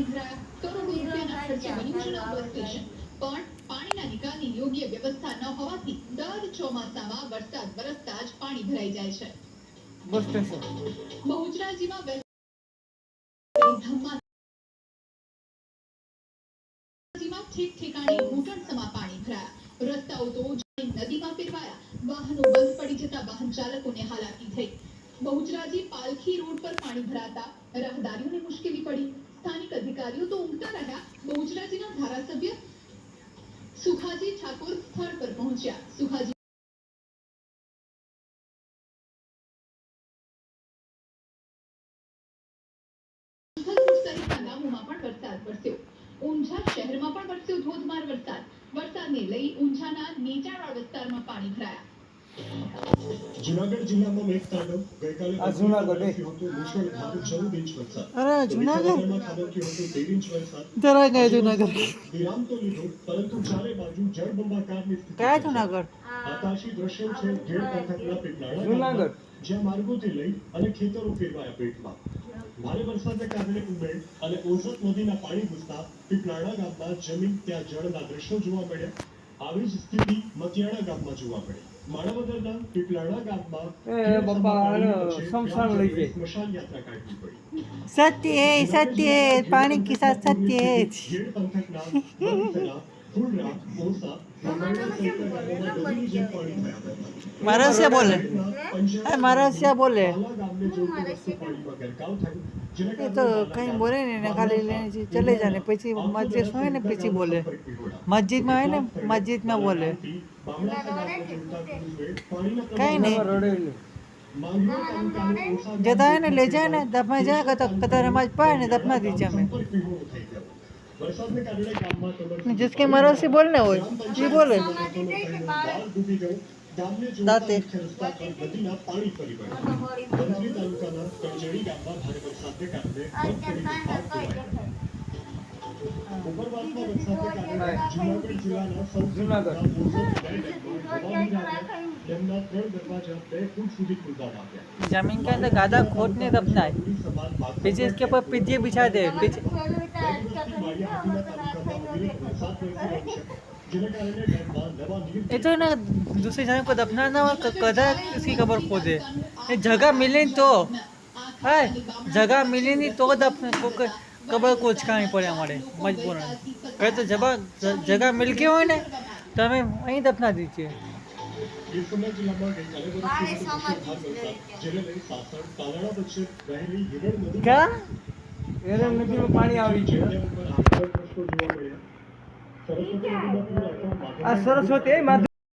પાણી ભરાયા. કરોડો રૂપિયાના ખર્ચે બન્યું છે નવું બસ સ્ટેશન, પણ પાણીના નિકાલની યોગ્ય વ્યવસ્થા ન હોવાથી દર ચોમાસામાં વરસાદ વરસતા જ પાણી ભરાઈ જાય છે. બસ સ્ટેશન બહુચરાજીમાં ઠેક ઠેકાણે ઘૂંટણસમાં પાણી ભરાયા. રસ્તાઓ તો નદીમાં ફેરવાયા. વાહનો બંધ પડી જતા વાહન ચાલકોને હાલાકી થઈ. બહુચરાજી પાલખી રોડ પર પાણી ભરાતા રાહદારીઓને મુશ્કેલી પડી. સ્થાનિક અધિકારીઓ તો ઊંઘતા રહ્યા. બહુચરાજીના ધારાસભ્ય સુખાજી ઠાકોર સ્થળ પર પહોંચ્યા. સુખાજી સહિતના ગામોમાં પણ વરસાદ વરસ્યો. ઊંઝા શહેરમાં પણ વરસ્યો ધોધમાર વરસાદ. વરસાદને લઈ ઊંઝાના નીચાણવાળા વિસ્તારમાં પાણી ભરાયા. જૂનાગઢ જિલ્લામાં મેઘતાંડવ ગઈકાલે જૂનાગઢ મુશળધાર 14 ઇંચ વરસાદ. અરે જૂનાગઢ ખાબક્યો હતો 13 ઇંચ વરસાદ. જરા ગયા જૂનાગઢ વિરામ તો લીધો, પરંતુ ચારે બાજુ જળબંબાકારની સ્થિતિ. કયા જૂનાગઢ? આકાશી દ્રશ્યો છે ગેર પંથકના પીપળાણા જૂનાગઢ, જ્યાં માર્ગોથી લઈ અને ખેતરો ફેરવાયા પેટમાં. ભારે વરસાદને કારણે ઉમેડ અને ઓઝત નદીના પાણી ઘૂસતા પીપળાણા ગામમાં જમીન ત્યાં જળના દ્રશ્યો જોવા મળ્યા. આવી જ સ્થિતિ મતિયાણા ગામમાં જોવા મળી. માણાવદરના પીપળાણા ગામમાં શમશાન લઈ જાય. સ્મશાન યાત્રા કાઢવી પડી. सत्य है पानी के साथ सत्य है. ગેર પંથકના વડસરા, ફૂલરા, ઓસા, રામાયણ સહિત ગામોમાં નદીની જેમ પાણી થયા હતા. महाराज से बोले, પંચાયત महाराज से बोले, પાલા ગામને જોડતું રસ્તું પાણીમાં ગરકાવ થયું, જેના ये કારણે तो कहीं बोले नहीं ना, खाली लेने चले जाने પછી મસ્જિદ હોય ને પછી બોલે, મસ્જિદમાં હોય ને મસ્જિદમાં બોલે, કઈ નહીં જતા है ને ले जाए ने दफना जाएगा तो कतर नमाज पढ़े ने दफना दीजिए हमें. जिसके मरो से बोलने हो ये बोले દાંતે નદીના પાણી ફરી વળ્યા. મંત્રી તાલુકાના કંજેડી ગામમાં ભારે વરસાદને કારણે ઉપરવાસમાં વરસાદને કારણે જૂનાગઢ જિલ્લાના સૌથી મોટા ડેમના 3 દરવાજા 2 ફૂટ સુધી ખુલવામાં આવ્યા. जमीन के अंदर गादा खोदने दफना है, पीछे इसके ऊपर पीछे बिछा दे पीछे. ये तो ना दूसरे जगह को दफना ना हो कदा इसकी कब्र खोदे. ये जगह मिले तो है, जगह मिले नहीं तो दफन को कब्र को उचकानी पड़े हमारे मजबूरन. कहे तो जगह मिल के हो ने तो हमें वहीं दफना दीजिए. क्या હિરણ નદીમાં પાણી આવી છે. આ સરસ્વતી